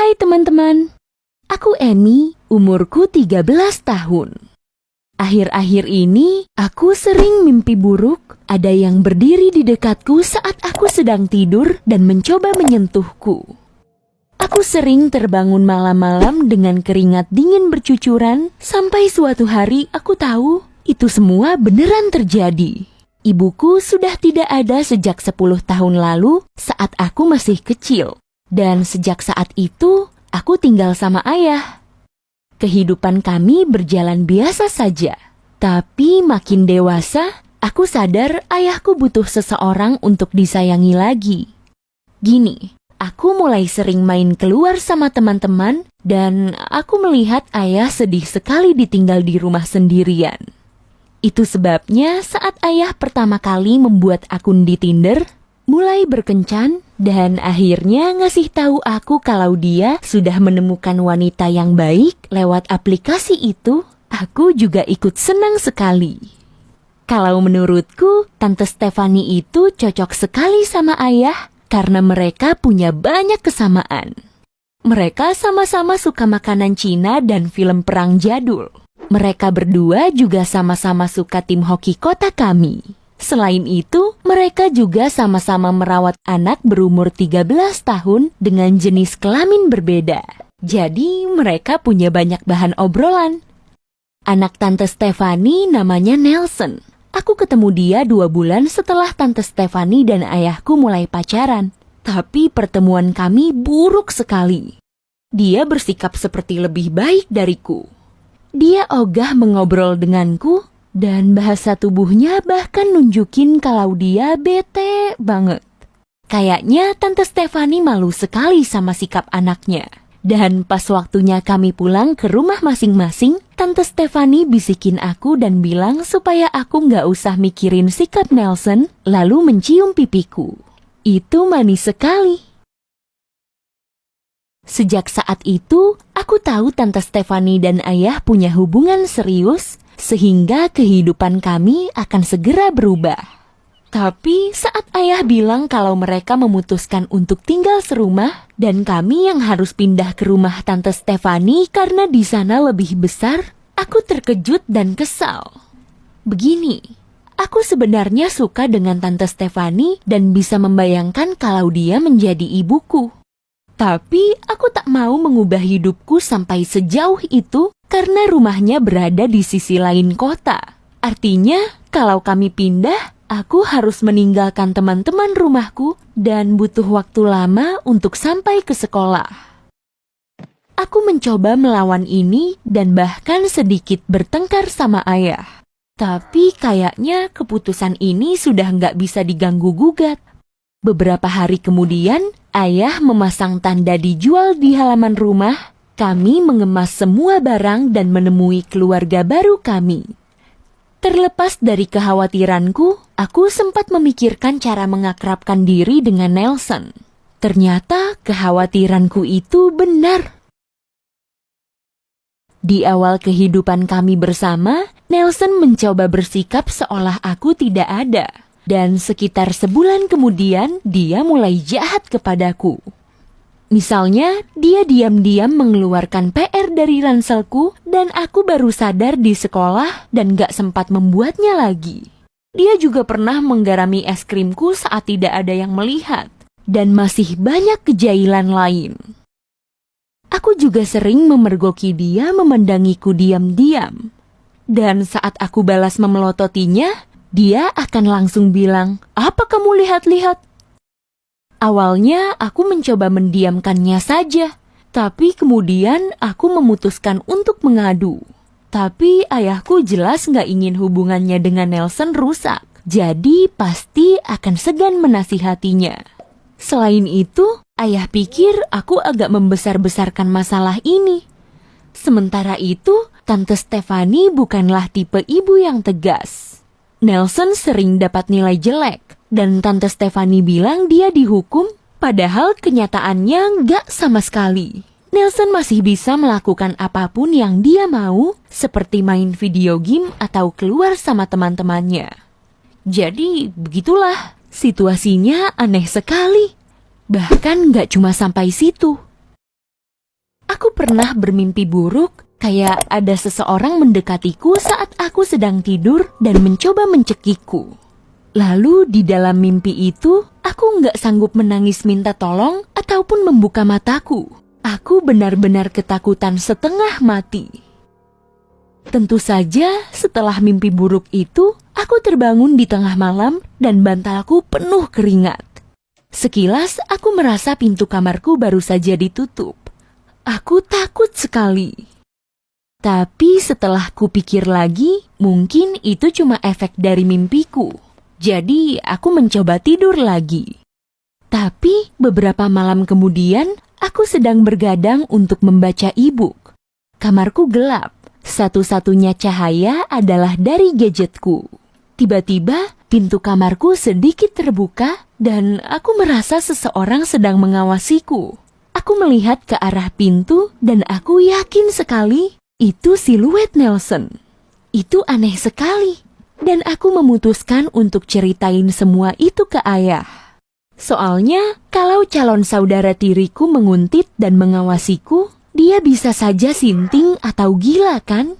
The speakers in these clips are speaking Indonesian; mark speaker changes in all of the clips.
Speaker 1: Hai teman-teman, aku Emi, umurku 13 tahun. Akhir-akhir ini, aku sering mimpi buruk. Ada yang berdiri di dekatku saat aku sedang tidur dan mencoba menyentuhku. Aku sering terbangun malam-malam dengan keringat dingin bercucuran, sampai suatu hari aku tahu itu semua beneran terjadi. Ibuku sudah tidak ada sejak 10 tahun lalu saat aku masih kecil. Dan sejak saat itu, aku tinggal sama ayah. Kehidupan kami berjalan biasa saja. Tapi makin dewasa, aku sadar ayahku butuh seseorang untuk disayangi lagi. Gini, aku mulai sering main keluar sama teman-teman, dan aku melihat ayah sedih sekali ditinggal di rumah sendirian. Itu sebabnya saat ayah pertama kali membuat akun di Tinder, mulai berkencan, dan akhirnya ngasih tahu aku kalau dia sudah menemukan wanita yang baik lewat aplikasi itu. Aku juga ikut senang sekali. Kalau menurutku, Tante Stefani itu cocok sekali sama ayah karena mereka punya banyak kesamaan. Mereka sama-sama suka makanan Cina dan film perang jadul. Mereka berdua juga sama-sama suka tim hoki kota kami. Selain itu, mereka juga sama-sama merawat anak berumur 13 tahun dengan jenis kelamin berbeda. Jadi, mereka punya banyak bahan obrolan. Anak Tante Stefani namanya Nelson. Aku ketemu dia 2 bulan setelah Tante Stefani dan ayahku mulai pacaran. Tapi pertemuan kami buruk sekali. Dia bersikap seperti lebih baik dariku. Dia ogah mengobrol denganku, dan bahasa tubuhnya bahkan nunjukin kalau dia bete banget. Kayaknya Tante Stefani malu sekali sama sikap anaknya. Dan pas waktunya kami pulang ke rumah masing-masing, Tante Stefani bisikin aku dan bilang supaya aku nggak usah mikirin sikap Nelson, lalu mencium pipiku. Itu manis sekali. Sejak saat itu, aku tahu Tante Stefani dan ayah punya hubungan serius, sehingga kehidupan kami akan segera berubah. Tapi saat ayah bilang kalau mereka memutuskan untuk tinggal serumah dan kami yang harus pindah ke rumah Tante Stefani karena di sana lebih besar, aku terkejut dan kesal. Begini, aku sebenarnya suka dengan Tante Stefani dan bisa membayangkan kalau dia menjadi ibuku. Tapi aku tak mau mengubah hidupku sampai sejauh itu karena rumahnya berada di sisi lain kota. Artinya, kalau kami pindah, aku harus meninggalkan teman-teman rumahku dan butuh waktu lama untuk sampai ke sekolah. Aku mencoba melawan ini dan bahkan sedikit bertengkar sama ayah. Tapi kayaknya keputusan ini sudah nggak bisa diganggu-gugat. Beberapa hari kemudian, ayah memasang tanda dijual di halaman rumah. Kami mengemas semua barang dan menemui keluarga baru kami. Terlepas dari kekhawatiranku, aku sempat memikirkan cara mengakrabkan diri dengan Nelson. Ternyata kekhawatiranku itu benar. Di awal kehidupan kami bersama, Nelson mencoba bersikap seolah aku tidak ada. Dan sekitar sebulan kemudian, dia mulai jahat kepadaku. Misalnya, dia diam-diam mengeluarkan PR dari ranselku dan aku baru sadar di sekolah dan gak sempat membuatnya lagi. Dia juga pernah menggarami es krimku saat tidak ada yang melihat. Dan masih banyak kejailan lain. Aku juga sering memergoki dia memandangiku diam-diam. Dan saat aku balas memelototinya, dia akan langsung bilang, "Apa kamu lihat-lihat?" Awalnya aku mencoba mendiamkannya saja, tapi kemudian aku memutuskan untuk mengadu. Tapi ayahku jelas nggak ingin hubungannya dengan Nelson rusak, jadi pasti akan segan menasihatinya. Selain itu, ayah pikir aku agak membesar-besarkan masalah ini. Sementara itu, Tante Stefani bukanlah tipe ibu yang tegas. Nelson sering dapat nilai jelek. Dan Tante Stefani bilang dia dihukum, padahal kenyataannya nggak sama sekali. Nelson masih bisa melakukan apapun yang dia mau, seperti main video game atau keluar sama teman-temannya. Jadi, begitulah, situasinya aneh sekali. Bahkan nggak cuma sampai situ. aku pernah bermimpi buruk, kayak ada seseorang mendekatiku saat aku sedang tidur dan mencoba mencekikku. Lalu di dalam mimpi itu, aku nggak sanggup menangis minta tolong ataupun membuka mataku. Aku benar-benar ketakutan setengah mati. Tentu saja setelah mimpi buruk itu, aku terbangun di tengah malam dan bantalku penuh keringat. Sekilas aku merasa pintu kamarku baru saja ditutup. Aku takut sekali. Tapi setelah kupikir lagi, mungkin itu cuma efek dari mimpiku. Jadi aku mencoba tidur lagi. Tapi beberapa malam kemudian, aku sedang bergadang untuk membaca e-book. Kamarku gelap. Satu-satunya cahaya adalah dari gadgetku. Tiba-tiba, pintu kamarku sedikit terbuka dan aku merasa seseorang sedang mengawasiku. Aku melihat ke arah pintu dan aku yakin sekali itu siluet Nelson. Itu aneh sekali dan aku memutuskan untuk ceritain semua itu ke ayah. Soalnya kalau calon saudara tiriku menguntit dan mengawasiku, dia bisa saja sinting atau gila kan?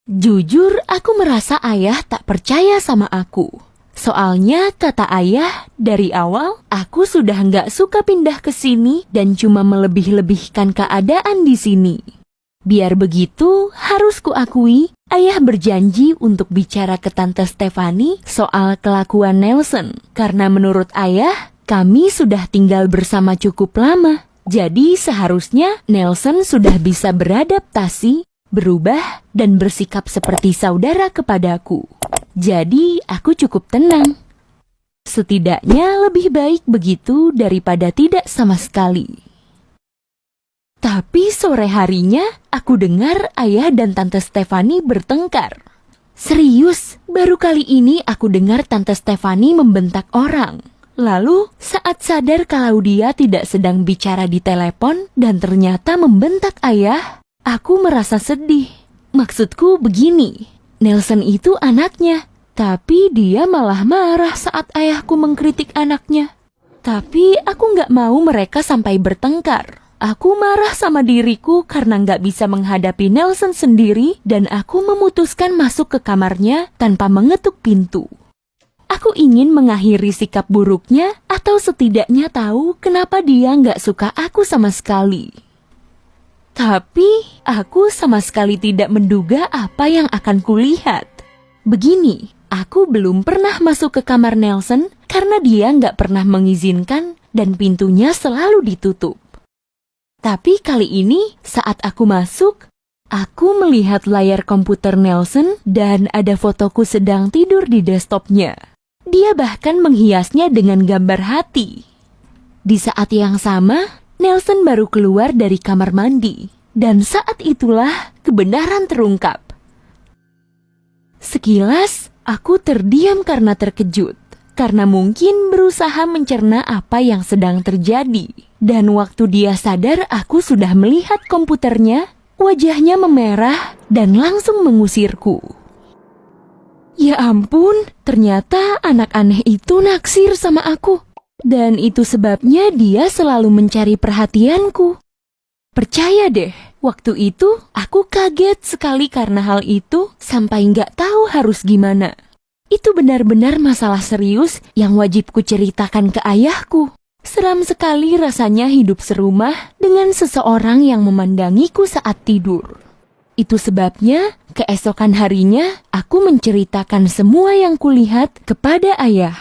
Speaker 1: Jujur, aku merasa ayah tak percaya sama aku. Soalnya kata ayah, dari awal aku sudah nggak suka pindah ke sini dan cuma melebih-lebihkan keadaan di sini. Biar begitu, harus kuakui, ayah berjanji untuk bicara ke Tante Stefani soal kelakuan Nelson. Karena menurut ayah, kami sudah tinggal bersama cukup lama. Jadi seharusnya Nelson sudah bisa beradaptasi, berubah, dan bersikap seperti saudara kepadaku. Jadi aku cukup tenang. Setidaknya lebih baik begitu daripada tidak sama sekali. Tapi sore harinya aku dengar ayah dan Tante Stefani bertengkar. Serius, baru kali ini aku dengar Tante Stefani membentak orang. Lalu saat sadar kalau dia tidak sedang bicara di telepon dan ternyata membentak ayah, aku merasa sedih. Maksudku begini, Nelson itu anaknya, tapi dia malah marah saat ayahku mengkritik anaknya. Tapi aku nggak mau mereka sampai bertengkar. Aku marah sama diriku karena nggak bisa menghadapi Nelson sendiri dan aku memutuskan masuk ke kamarnya tanpa mengetuk pintu. Aku ingin mengakhiri sikap buruknya atau setidaknya tahu kenapa dia nggak suka aku sama sekali. Tapi aku sama sekali tidak menduga apa yang akan kulihat. Begini, aku belum pernah masuk ke kamar Nelson karena dia nggak pernah mengizinkan dan pintunya selalu ditutup. Tapi kali ini saat aku masuk, aku melihat layar komputer Nelson dan ada fotoku sedang tidur di desktopnya. Dia bahkan menghiasnya dengan gambar hati. Di saat yang sama, Nelson baru keluar dari kamar mandi. Dan saat itulah kebenaran terungkap. Sekilas, aku terdiam karena terkejut. Karena mungkin berusaha mencerna apa yang sedang terjadi. Dan waktu dia sadar aku sudah melihat komputernya, wajahnya memerah dan langsung mengusirku. Ya ampun, ternyata anak aneh itu naksir sama aku. Dan itu sebabnya dia selalu mencari perhatianku. Percaya deh, waktu itu aku kaget sekali karena hal itu sampai nggak tahu harus gimana. Itu benar-benar masalah serius yang wajib kuceritakan ke ayahku. Seram sekali rasanya hidup serumah dengan seseorang yang memandangiku saat tidur. Itu sebabnya, keesokan harinya, aku menceritakan semua yang kulihat kepada ayah.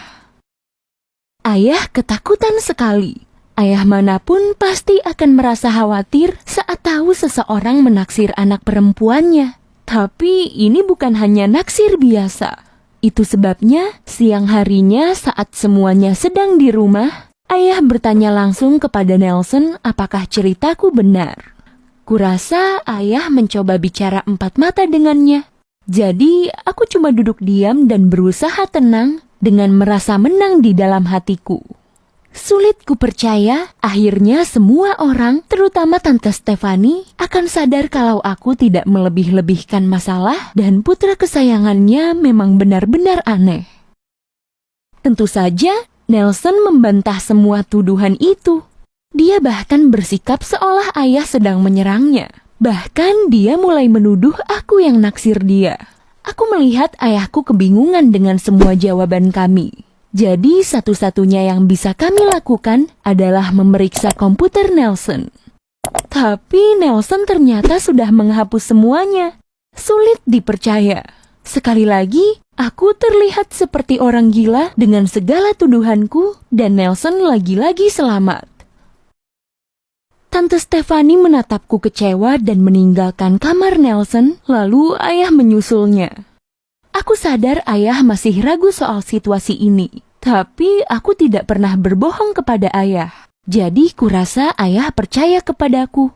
Speaker 1: Ayah ketakutan sekali. Ayah manapun pasti akan merasa khawatir saat tahu seseorang menaksir anak perempuannya. Tapi ini bukan hanya naksir biasa. Itu sebabnya, siang harinya saat semuanya sedang di rumah, ayah bertanya langsung kepada Nelson apakah ceritaku benar. Kurasa ayah mencoba bicara empat mata dengannya. Jadi aku cuma duduk diam dan berusaha tenang dengan merasa menang di dalam hatiku. Sulit ku percaya, akhirnya semua orang, terutama Tante Stefani, akan sadar kalau aku tidak melebih-lebihkan masalah dan putra kesayangannya memang benar-benar aneh. Tentu saja, Nelson membantah semua tuduhan itu. Dia bahkan bersikap seolah ayah sedang menyerangnya. Bahkan dia mulai menuduh aku yang naksir dia. Aku melihat ayahku kebingungan dengan semua jawaban kami. Jadi satu-satunya yang bisa kami lakukan adalah memeriksa komputer Nelson. Tapi Nelson ternyata sudah menghapus semuanya. Sulit dipercaya. Sekali lagi, aku terlihat seperti orang gila dengan segala tuduhanku dan Nelson lagi-lagi selamat. Tante Stephanie menatapku kecewa dan meninggalkan kamar Nelson, lalu ayah menyusulnya. Aku sadar ayah masih ragu soal situasi ini, tapi aku tidak pernah berbohong kepada ayah. Jadi kurasa ayah percaya kepadaku.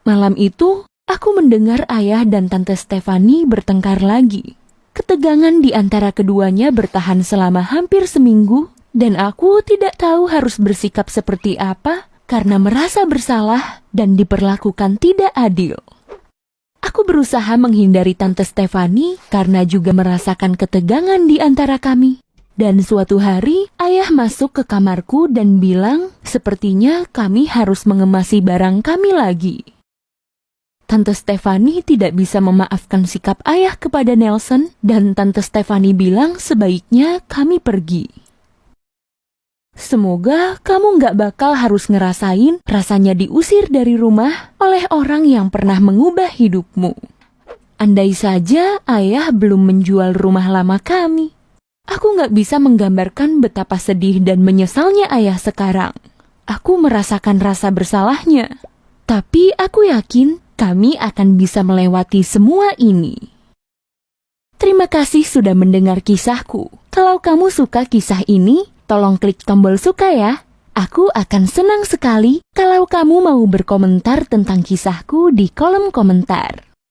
Speaker 1: Malam itu, aku mendengar ayah dan Tante Stephanie bertengkar lagi. Ketegangan di antara keduanya bertahan selama hampir seminggu, dan aku tidak tahu harus bersikap seperti apa karena merasa bersalah dan diperlakukan tidak adil. Aku berusaha menghindari Tante Stephanie karena juga merasakan ketegangan di antara kami. Dan suatu hari, ayah masuk ke kamarku dan bilang, sepertinya kami harus mengemasi barang kami lagi. Tante Stephanie tidak bisa memaafkan sikap ayah kepada Nelson, dan Tante Stephanie bilang sebaiknya kami pergi. Semoga kamu gak bakal harus ngerasain rasanya diusir dari rumah oleh orang yang pernah mengubah hidupmu. Andai saja ayah belum menjual rumah lama kami. Aku gak bisa menggambarkan betapa sedih dan menyesalnya ayah sekarang. Aku merasakan rasa bersalahnya. Tapi aku yakin kami akan bisa melewati semua ini. Terima kasih sudah mendengar kisahku. Kalau kamu suka kisah ini, tolong klik tombol suka ya. Aku akan senang sekali kalau kamu mau berkomentar tentang kisahku di kolom komentar.